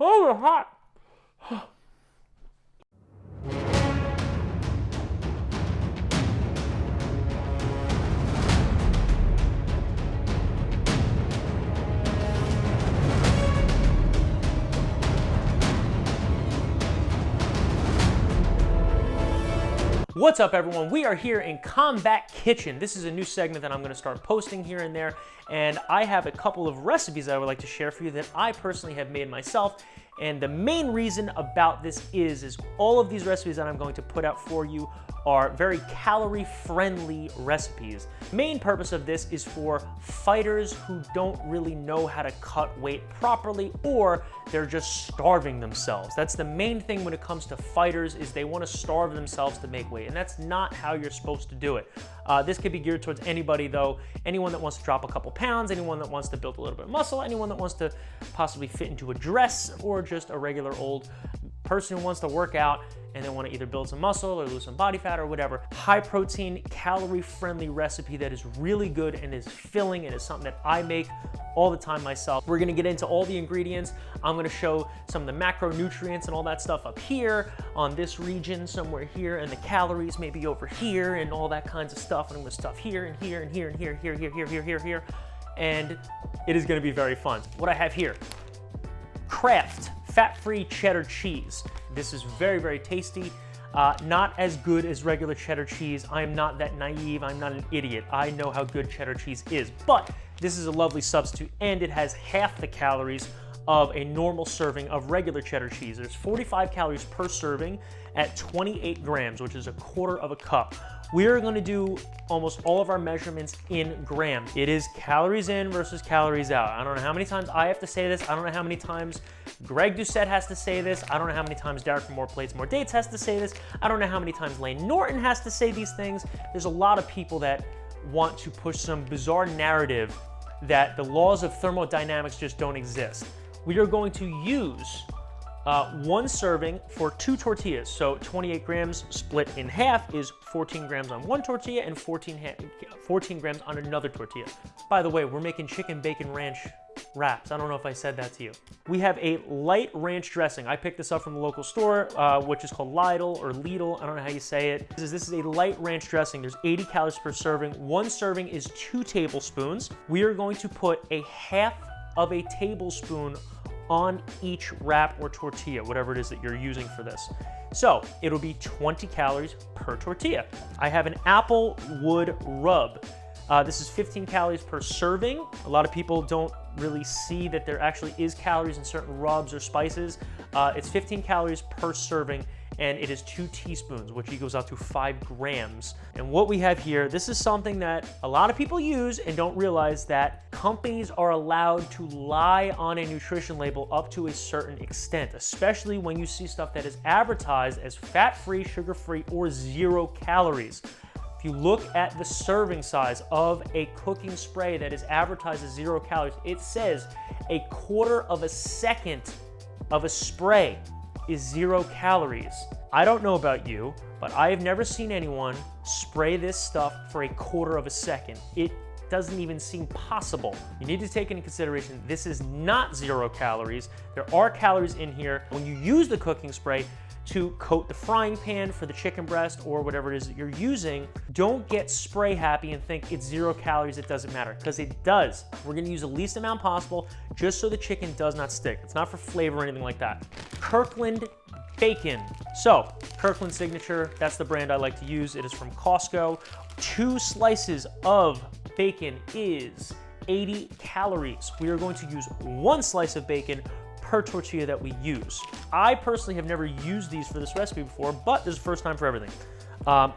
Oh, they're hot. What's up, everyone? We are here in Combat Kitchen. This is a new segment that I'm going to start posting here and there, and I have a couple of recipes that I would like to share for you that I personally have made myself. And the main reason about this is all of these recipes that I'm going to put out for you are very calorie-friendly recipes. The main purpose of this is for fighters who don't really know how to cut weight properly, or they're just starving themselves. That's the main thing when it comes to fighters, is they want to starve themselves to make weight, and that's not how you're supposed to do it. This could be geared towards anybody though, anyone that wants to drop a couple pounds, anyone that wants to build a little bit of muscle, anyone that wants to possibly fit into a dress, or just a regular old person who wants to work out and they want to either build some muscle or lose some body fat or whatever. High protein, calorie friendly recipe that is really good and is filling and is something that I make all the time myself. We're gonna get into all the ingredients. I'm gonna show some of the macronutrients and all that stuff up here on this region somewhere here, and the calories maybe over here and all that kinds of stuff. And I'm gonna stuff here and here and here and here, here. And it is gonna be very fun. What I have here, Kraft fat-free cheddar cheese. This is very, very tasty. Not as good as regular cheddar cheese. I am not that naive. I'm not an idiot. I know how good cheddar cheese is, but this is a lovely substitute, and it has half the calories of a normal serving of regular cheddar cheese. There's 45 calories per serving at 28 grams, which is a quarter of a cup. We're gonna do almost all of our measurements in grams. It is calories in versus calories out. I don't know how many times I have to say this. I don't know how many times Greg Doucette has to say this. I don't know how many times Derek from More Plates, More Dates has to say this. I don't know how many times Lane Norton has to say these things. There's a lot of people that want to push some bizarre narrative that the laws of thermodynamics just don't exist. We are going to use one serving for 2 tortillas. So 28 grams split in half is 14 grams on one tortilla and 14 grams on another tortilla. By the way, we're making chicken bacon ranch wraps. I don't know if I said that to you. We have a light ranch dressing. I picked this up from the local store, which is called Lidl or Lidl. I don't know how you say it. This is a light ranch dressing. There's 80 calories per serving. One serving is 2 tablespoons. We are going to put a half of a tablespoon on each wrap or tortilla, whatever it is that you're using for this. So it'll be 20 calories per tortilla. I have an apple wood rub. This is 15 calories per serving. A lot of people don't really see that there actually is calories in certain rubs or spices. It's 15 calories per serving, and it is 2 teaspoons, which equals out to 5 grams. And what we have here, this is something that a lot of people use and don't realize, that companies are allowed to lie on a nutrition label up to a certain extent, especially when you see stuff that is advertised as fat-free, sugar-free, or 0 calories. If you look at the serving size of a cooking spray that is advertised as 0 calories, it says a quarter of a second of a spray is 0 calories. I don't know about you, but I have never seen anyone spray this stuff for a quarter of a second. It doesn't even seem possible. You need to take into consideration this is not 0 calories. There are calories in here. When you use the cooking spray to coat the frying pan for the chicken breast or whatever it is that you're using, don't get spray happy and think it's 0 calories, it doesn't matter, because it does. We're gonna use the least amount possible just so the chicken does not stick. It's not for flavor or anything like that. Kirkland bacon. So, Kirkland Signature, that's the brand I like to use. It is from Costco. 2 slices of bacon is 80 calories. We are going to use 1 slice of bacon per tortilla that we use. I personally have never used these for this recipe before, but this is the first time for everything.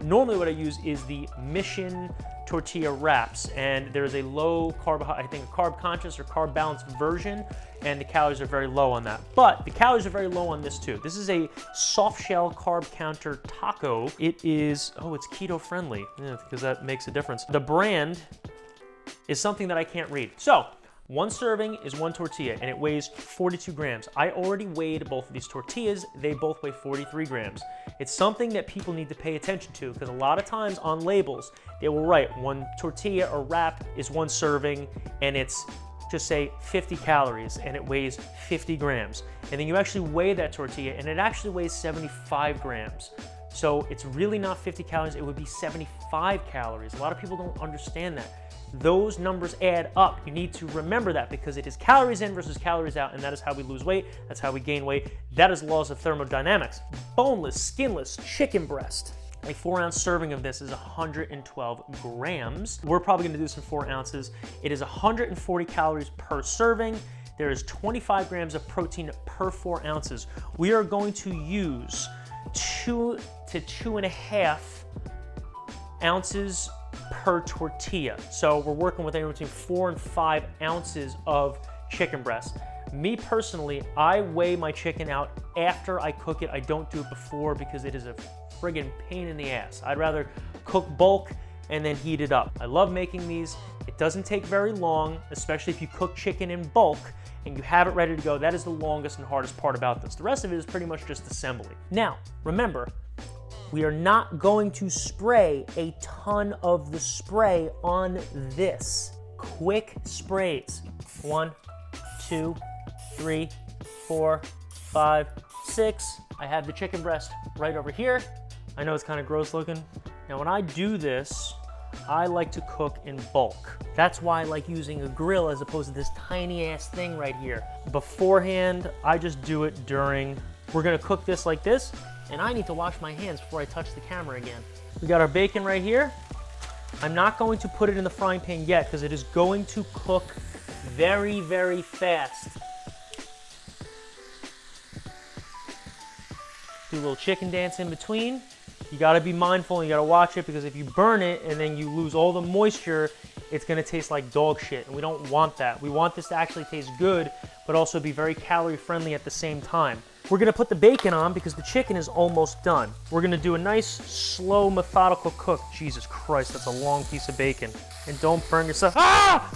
Normally what I use is the Mission tortilla wraps, and there's a low carb, I think carb conscious or carb balanced version, and the calories are very low on that. But the calories are very low on this too. This is a soft shell carb counter taco. It is, oh, it's keto friendly, yeah, because that makes a difference. The brand is something that I can't read. So, 1 serving is 1 tortilla, and it weighs 42 grams. I already weighed both of these tortillas. They both weigh 43 grams. It's something that people need to pay attention to, because a lot of times on labels, they will write 1 tortilla or wrap is 1 serving, and it's just say 50 calories and it weighs 50 grams. And then you actually weigh that tortilla and it actually weighs 75 grams. So it's really not 50 calories, it would be 75 calories. A lot of people don't understand that. Those numbers add up. You need to remember that because it is calories in versus calories out, and that is how we lose weight, that's how we gain weight. That is laws of thermodynamics. Boneless, skinless chicken breast. A 4-ounce serving of this is 112 grams. We're probably gonna do this in 4 ounces. It is 140 calories per serving. There is 25 grams of protein per 4 ounces. We are going to use 2 to 2.5 ounces per tortilla. So we're working with anywhere between 4 and 5 ounces of chicken breast. Me personally, I weigh my chicken out after I cook it. I don't do it before because it is a friggin' pain in the ass. I'd rather cook bulk and then heat it up. I love making these. It doesn't take very long, especially if you cook chicken in bulk and you have it ready to go. That is the longest and hardest part about this. The rest of it is pretty much just assembly. Now, remember, we are not going to spray a ton of the spray on this. Quick sprays. 1, 2, 3, 4, 5, 6. I have the chicken breast right over here. I know it's kind of gross looking. Now when I do this, I like to cook in bulk. That's why I like using a grill as opposed to this tiny ass thing right here. Beforehand, I just do it during. We're gonna cook this like this, and I need to wash my hands before I touch the camera again. We got our bacon right here. I'm not going to put it in the frying pan yet because it is going to cook very, very fast. Do a little chicken dance in between. You gotta be mindful and you gotta watch it because if you burn it and then you lose all the moisture, it's gonna taste like dog shit, and we don't want that. We want this to actually taste good, but also be very calorie friendly at the same time. We're gonna put the bacon on because the chicken is almost done. We're gonna do a nice, slow, methodical cook. Jesus Christ, that's a long piece of bacon. And don't burn yourself. Ah!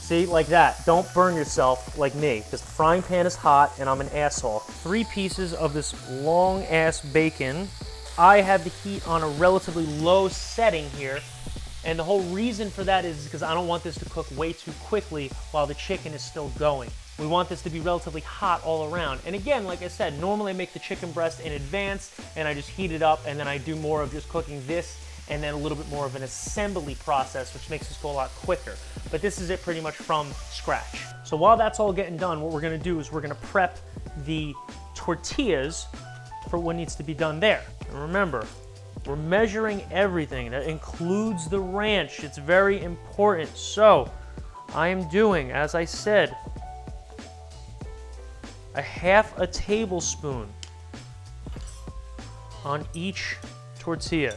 See, like that. Don't burn yourself like me, because the frying pan is hot and I'm an asshole. 3 pieces of this long ass bacon. I have the heat on a relatively low setting here, and the whole reason for that is because I don't want this to cook way too quickly while the chicken is still going. We want this to be relatively hot all around. And again, like I said, normally I make the chicken breast in advance and I just heat it up, and then I do more of just cooking this and then a little bit more of an assembly process, which makes this go a lot quicker. But this is it pretty much from scratch. So while that's all getting done, what we're gonna do is we're gonna prep the tortillas for what needs to be done there. And remember, we're measuring everything. That includes the ranch. It's very important. So I am doing, as I said, a 1/2 tablespoon on each tortilla.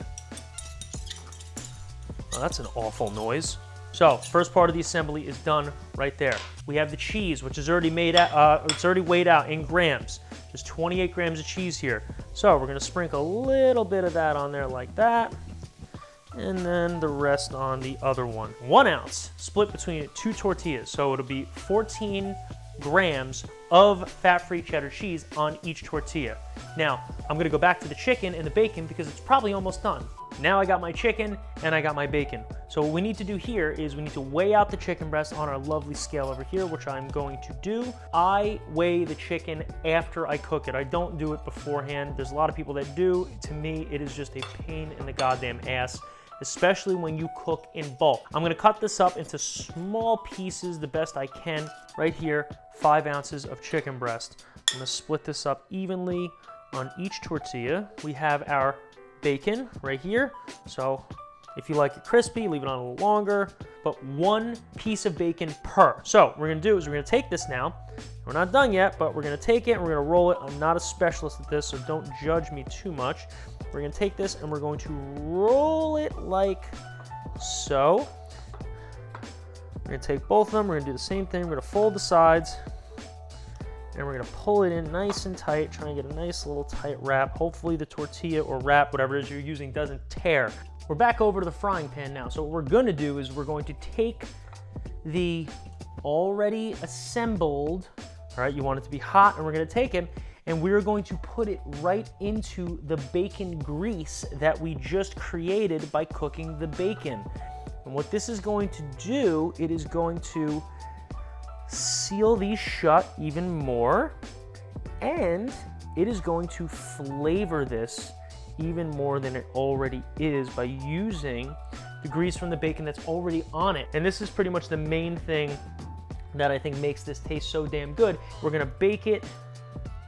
Oh, that's an awful noise. So first part of the assembly is done right there. We have the cheese, which is already made out, it's already weighed out in grams. There's 28 grams of cheese here. So we're gonna sprinkle a little bit of that on there like that, and then the rest on the other one. 1 ounce split between 2 tortillas. So it'll be 14 grams of fat-free cheddar cheese on each tortilla. Now, I'm gonna go back to the chicken and the bacon because it's probably almost done. Now I got my chicken and I got my bacon. So what we need to do here is we need to weigh out the chicken breast on our lovely scale over here, which I'm going to do. I weigh the chicken after I cook it. I don't do it beforehand. There's a lot of people that do. To me, it is just a pain in the goddamn ass, especially when you cook in bulk. I'm gonna cut this up into small pieces the best I can. Right here, 5 ounces of chicken breast. I'm gonna split this up evenly on each tortilla. We have our bacon right here. So if you like it crispy, leave it on a little longer, but 1 piece of bacon per. So what we're gonna do is we're gonna take this now. We're not done yet, but we're gonna take it and we're gonna roll it. I'm not a specialist at this, so don't judge me too much. We're gonna take this and we're going to roll it like so. We're gonna take both of them, we're gonna do the same thing. We're gonna fold the sides and we're gonna pull it in nice and tight, try and get a nice little tight wrap. Hopefully the tortilla or wrap, whatever it is you're using, doesn't tear. We're back over to the frying pan now. So what we're gonna do is we're going to take the already assembled, all right, you want it to be hot, and we're gonna take it and we're going to put it right into the bacon grease that we just created by cooking the bacon. And what this is going to do, it is going to seal these shut even more, and it is going to flavor this even more than it already is by using the grease from the bacon that's already on it. And this is pretty much the main thing that I think makes this taste so damn good. We're gonna bake it,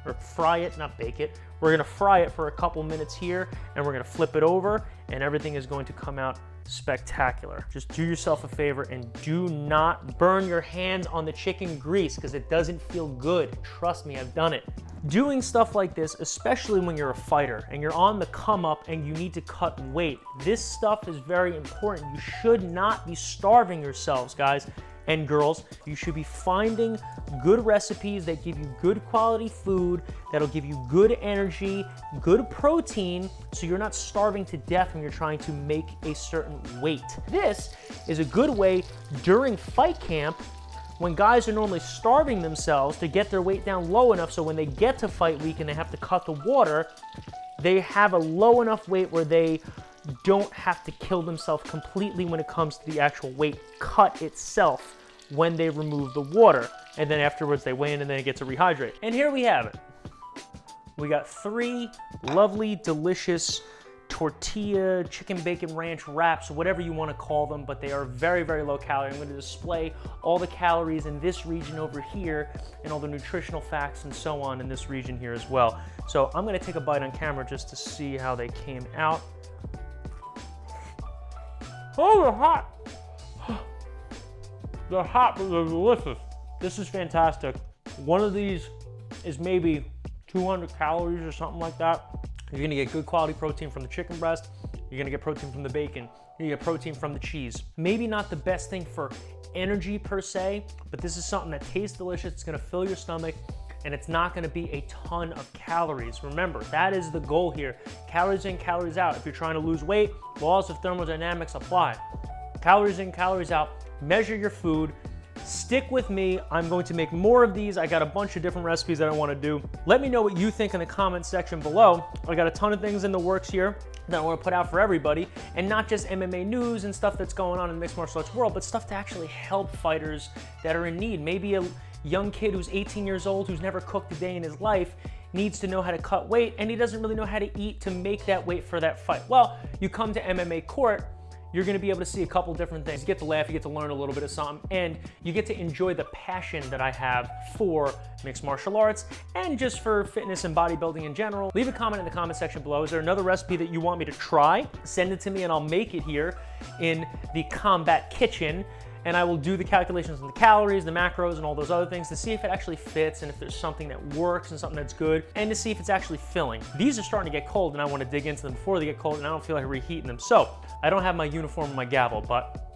or fry it, not bake it. We're gonna fry it for a couple minutes here, and we're gonna flip it over, and everything is going to come out spectacular. Just do yourself a favor and do not burn your hands on the chicken grease, because it doesn't feel good. Trust me, I've done it. Doing stuff like this, especially when you're a fighter and you're on the come up and you need to cut weight, this stuff is very important. You should not be starving yourselves, guys and girls. You should be finding good recipes that give you good quality food, that'll give you good energy, good protein, so you're not starving to death when you're trying to make a certain weight. This is a good way during fight camp, when guys are normally starving themselves, to get their weight down low enough so when they get to fight week and they have to cut the water, they have a low enough weight where they don't have to kill themselves completely when it comes to the actual weight cut itself when they remove the water. And then afterwards they weigh in and then it gets to rehydrate. And here we have it. We got 3 lovely, delicious tortilla, chicken bacon ranch wraps, whatever you want to call them, but they are very, very low calorie. I'm going to display all the calories in this region over here and all the nutritional facts and so on in this region here as well. So I'm going to take a bite on camera just to see how they came out. Oh, they're hot. They're hot, but they're delicious. This is fantastic. One of these is maybe 200 calories or something like that. You're gonna get good quality protein from the chicken breast. You're gonna get protein from the bacon. You're gonna get protein from the cheese. Maybe not the best thing for energy per se, but this is something that tastes delicious. It's gonna fill your stomach, and it's not gonna be a ton of calories. Remember, that is the goal here. Calories in, calories out. If you're trying to lose weight, laws of thermodynamics apply. Calories in, calories out. Measure your food. Stick with me. I'm going to make more of these. I got a bunch of different recipes that I want to do. Let me know what you think in the comment section below. I got a ton of things in the works here that I want to put out for everybody, and not just MMA news and stuff that's going on in the mixed martial arts world, but stuff to actually help fighters that are in need. Maybe a young kid who's 18 years old, who's never cooked a day in his life, needs to know how to cut weight, and he doesn't really know how to eat to make that weight for that fight. Well, you come to MMA Court, you're gonna be able to see a couple different things. You get to laugh, you get to learn a little bit of something, and you get to enjoy the passion that I have for mixed martial arts and just for fitness and bodybuilding in general. Leave a comment in the comment section below. Is there another recipe that you want me to try? Send it to me and I'll make it here in the Combat Kitchen, and I will do the calculations on the calories, the macros, and all those other things to see if it actually fits and if there's something that works and something that's good, and to see if it's actually filling. These are starting to get cold and I want to dig into them before they get cold, and I don't feel like reheating them. So I don't have my uniform and my gavel, but